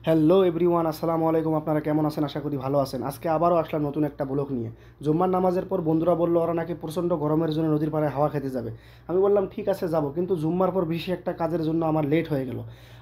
Hello everyone, আসসালামু আলাইকুম। আপনারা কেমন আছেন? আশা করি ভালো আছেন। আজকে আবারও আসলাম নতুন একটা ব্লগ নিয়ে। জুম্মার নামাজের পর বন্ধুরা বললো ওরা নাকি প্রচণ্ড গরমের জন্য নদীর পাড়ে হাওয়া খেতে যাবে। আমি বললাম ঠিক আছে যাব, কিন্তু জুম্মার পর বেশি একটা কাজের জন্য আমার লেট হয়ে গেল।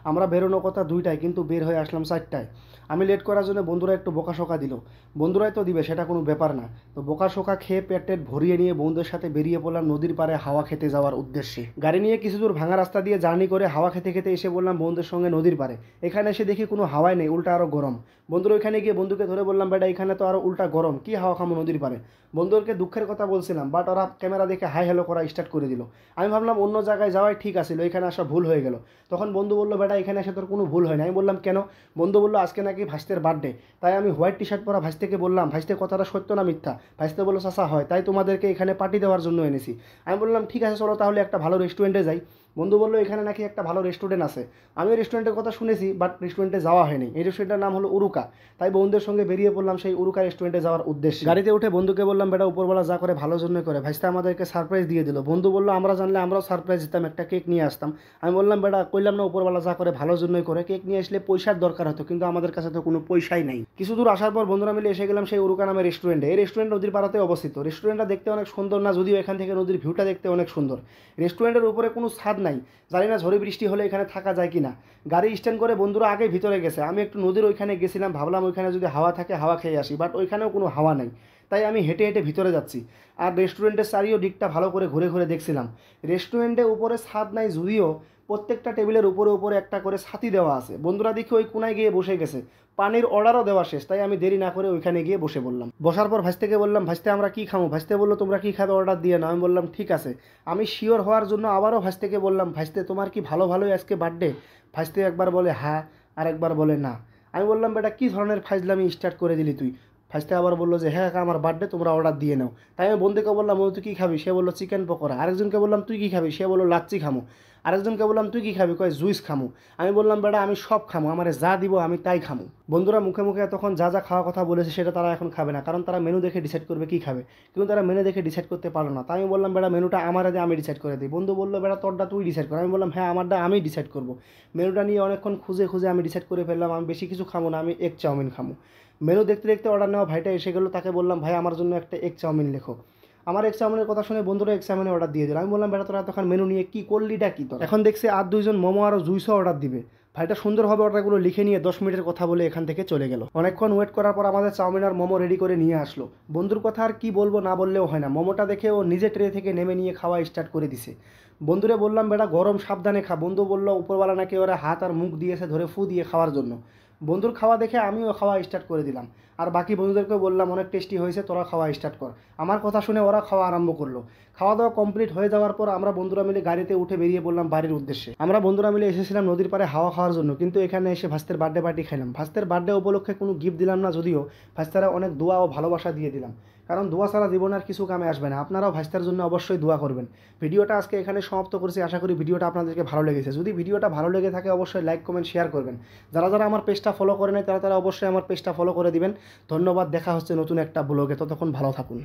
আমরা বেরোনো কথা 2টায়, কিন্তু বের হয়ে আসলাম 4টায়। আমি লেট করার জন্য বন্ধুরা একটু বোকাশোকা দিল। বন্ধুরাই তো দিবে, সেটা কোনো ব্যাপার না। তো বোকাশোকা খেয়ে পেট টেট ভরিয়ে নিয়ে বন্ধুদের সাথে বেরিয়ে পড়লাম নদীর পাড়ে হাওয়া খেতে যাওয়ার উদ্দেশ্যে। গাড়ি নিয়ে কিছু দূর ভাঙা রাস্তা দিয়ে জার্নি করে হাওয়া খেতে খেতে এসে বললাম বন্ধুদের সঙ্গে নদীর পাড়ে। এখানে এসে দেখি কোনো হাওয়াই নেই, উল্টা আরও গরম। বন্ধুর ওইখানে গিয়ে বন্ধুকে ধরে বললাম বেটা এখানে তো আরও উল্টা গরম, কি হাওয়া খামো নদীর পাড়ে। বন্ধুদেরকে দুঃখের কথা বলছিলাম, বাট ওরা ক্যামেরা দেখে হাই হ্যালো করা স্টার্ট করে দিল। আমি ভাবলাম অন্য জায়গায় যাওয়াই ঠিক আছিল, এখানে আসা ভুল হয়ে গেল। তখন বন্ধু বললো বেটা এখানে এসে তোর কোনো ভুল হয় না। আমি বললাম কেন? বন্ধু বললো আজকে নাকি ভাইস্তের বার্থডে। তাই আমি হোয়াইট টি শার্ট পরা ভাইস্তেকে বললাম ভাইস্তে কথাটা সত্য না মিথ্যা? ভাইস্তে বললো চাচা হয়, তাই তোমাদেরকে এখানে পার্টি দেওয়ার জন্য এনেছি। আমি বললাম ঠিক আছে চলো তাহলে একটা ভালো রেস্টুরেন্টে যাই। বন্ধু বললো এখানে নাকি একটা ভালো রেস্টুরেন্ট আছে। আমি রেস্টুরেন্টের কথা শুনেছি, বাট রেস্টুরেন্টে যাওয়া হয়নি। এই রেস্টুরেন্টের নাম হলো উরুকা। তাই বন্ধুদের সঙ্গে বেরিয়ে পড়লাম সেই উরুকা রেস্টুরেন্টে যাওয়ার উদ্দেশ্যে। গাড়িতে উঠে বন্ধুকে বললাম বেটা উপরবেলা যা করে ভালো জন্য করে, ভাইস্তা আমাদেরকে সারপ্রাইজ দিয়ে দিল। বন্ধু বললো আমরা জানলে আমরাও সারপ্রাইজ দিতাম, একটা কেক নিয়ে আসতাম। আমি বললাম বেটা কইলাম না উপরবেলা যা করে ভালো জন্যই করে, কেক নিয়ে আসলে পয়সার দরকার হতো, কিন্তু আমাদের কাছে তো কোনো পয়সাই নাই। কিছু দূর আসার পর বন্ধুরা মিলে এসে গেলাম সেই উরুকা নামের রেস্টুরেন্টে। এই রেস্টুরেন্ট নদীর পাড়াতে অবস্থিত। রেস্টুরেন্টটা দেখতে অনেক সুন্দর না, যদিও এখান থেকে নদীর ভিউটা দেখতে অনেক সুন্দর। রেস্টুরেন্টের উপরে কোনো ছাদ নাই, জানি না ঝড়ে বৃষ্টি হলে এখানে থাকা যায় কিনা। গাড়ি স্ট্যান্ড করে বন্ধুরা আগে ভিতরে গেছে, আমি একটু নদীর ওইখানে গেছিলাম, ভাবলাম ওইখানে যদি হাওয়া থাকে হাওয়া খেয়ে আসি, বাট ওইখানেও কোনো হাওয়া নেই। তাই আমি হেঁটে হেঁটে ভিতরে যাচ্ছি। আর রেস্টুরেন্টের চারিও দিকটা ভালো করে ঘুরে ঘুরে দেখছিলাম। রেস্টুরেন্টে উপরে ছাদ নাই, যদিও প্রত্যেকটা টেবিলের উপরে উপরে একটা করে ছাতি দেওয়া আছে। বন্ধুরা দেখি ওই কোনায় গিয়ে বসে গেছে। পানির অর্ডারও দেওয়া শেষ, তাই আমি দেরি না করে ওইখানে গিয়ে বসে বললাম। বসার পর ভাইস্তেকে বললাম ভাইস্তে আমরা কি খাবো? ভাইস্তে বললো তোমরা কি খাবে অর্ডার দিয়ে না। আমি বললাম ঠিক আছে। আমি শিওর হওয়ার জন্য আবারও ভাইস্তেকে বললাম ভাইস্তে তোমার কি ভালো ভালোই আজকে বার্থডে? ভাইস্তে একবার বলে হ্যাঁ, আর একবার বলে না। আমি বললাম বেটা কী ধরনের ফাইজলামি স্টার্ট করে দিলি তুই? ফার্স্টে আবার বললো যে হ্যাঁ আমার বার্থডে, তোমরা অর্ডার দিয়ে নাও। তাই আমি বন্ধুকে বললাম তুই কী খাবি? সে বললো চিকেন পকোড়া। আরেকজনকে বললাম তুই কী খাবি? সে বললো লাচ্ছি খামো। আরেকজনকে বললাম তুই কী খাবি? কয় জুইস খামো। আমি বললাম বেটা আমি সব খামো, আমারে যা দিব আমি তাই খামো। বন্ধুরা মুখে মুখে তখন যা যা খাওয়ার কথা বলেছে সেটা তারা এখন খাবে না, কারণ তারা মেনু দেখে ডিসাইড করবে কী খাবে। কিন্তু তারা মেনু দেখে ডিসাইড করতে পারলো না। তাই আমি বললাম বেটা মেনুটা আমার আগে আমি ডিসাইড করে দিই। বন্ধু বললো বেটা তোরটা তুই ডিসাইড কর। আমি বললাম হ্যাঁ আমারটা আমি ডিসাইড করবো। মেনুটা নিয়ে অনেকক্ষণ খুঁজে খুঁজে আমি ডিসাইড করে ফেললাম আমি বেশি কিছু খামো না, আমি এগ চাউমিন খামো। মেনু দেখতে দেখতে অর্ডার নেওয়া ভাইটা এসে গেলো, তাকে বললাম ভাই আমার জন্য একটা এগ চাউমিন লেখো। আমার এগ চাউমিনের কথা শুনে বন্ধুরা এগ চাউমিনের অর্ডার দিয়ে দিল। আমি বললাম বেটা তোরা তখন মেনু নিয়ে কী করলিটা কী তোর? এখন দেখছি আর দুইজন মোমো আরও জুইসও অর্ডার দিবে। ভাইটা সুন্দরভাবে অর্ডারগুলো লিখে নিয়ে 10 মিনিটের কথা বলে এখান থেকে চলে গেল। অনেকক্ষণ ওয়েট করার পর আমাদের চাউমিন আর মোমো রেডি করে নিয়ে আসলো। বন্ধুর কথা আর কি বলবো, না বললেও হয় না। মোমোটা দেখে ও নিজে ট্রে থেকে নেমে নিয়ে খাওয়া স্টার্ট করে দিছে। বন্ধুরে বললাম বেটা গরম সাবধানে খা। বন্ধু বললো উপরওয়ালা নাকি ওরা হাত আর মুখ দিয়েছে ধরে ফু দিয়ে খাওয়ার জন্য। বন্ধুর খাওয়া দেখে আমিও খাওয়া স্টার্ট করে দিলাম। আর বাকি বন্ধুদেরকে বললাম অনেক টেস্টি হয়েছে, তোরা খাওয়া স্টার্ট কর। আমার কথা শুনে ওরা খাওয়া আরম্ভ করলো। খাওয়া দাওয়া কমপ্লিট হয়ে যাওয়ার পর আমরা বন্ধুরা মিলে গাড়িতে উঠে বেরিয়ে পড়লাম বাড়ির উদ্দেশ্যে। আমরা বন্ধুরা মিলে এসেছিলাম নদীর পাড়ে হাওয়া খাওয়ার জন্য, কিন্তু এখানে এসে ভাস্তের বার্থডে পার্টি খাইলাম। ভাস্তের বার্থডে উপলক্ষে কোনো গিফট দিলাম না, যদিও ভাস্তারা অনেক দোয়া ও ভালোবাসা দিয়ে দিলাম, কারণ দোয়া ছাড়া জীবনে আর কিছু কামে আসবে না। আপনারাও ভাস্তার জন্য অবশ্যই দোয়া করবেন। ভিডিওটা আজকে এখানে সমাপ্ত করছি। আশা করি ভিডিওটা আপনাদেরকে ভালো লেগেছে। যদি ভিডিওটা ভালো লেগে থাকে অবশ্যই লাইক কমেন্ট শেয়ার করবেন। যারা যারা আমার পেজটা ফলো করে নেয় তারা তারা অবশ্যই আমার পেজটা ফলো করে দিবেন। ধন্যবাদ। দেখা হচ্ছে নতুন একটা ব্লগে, ততক্ষণ ভালো থাকুন।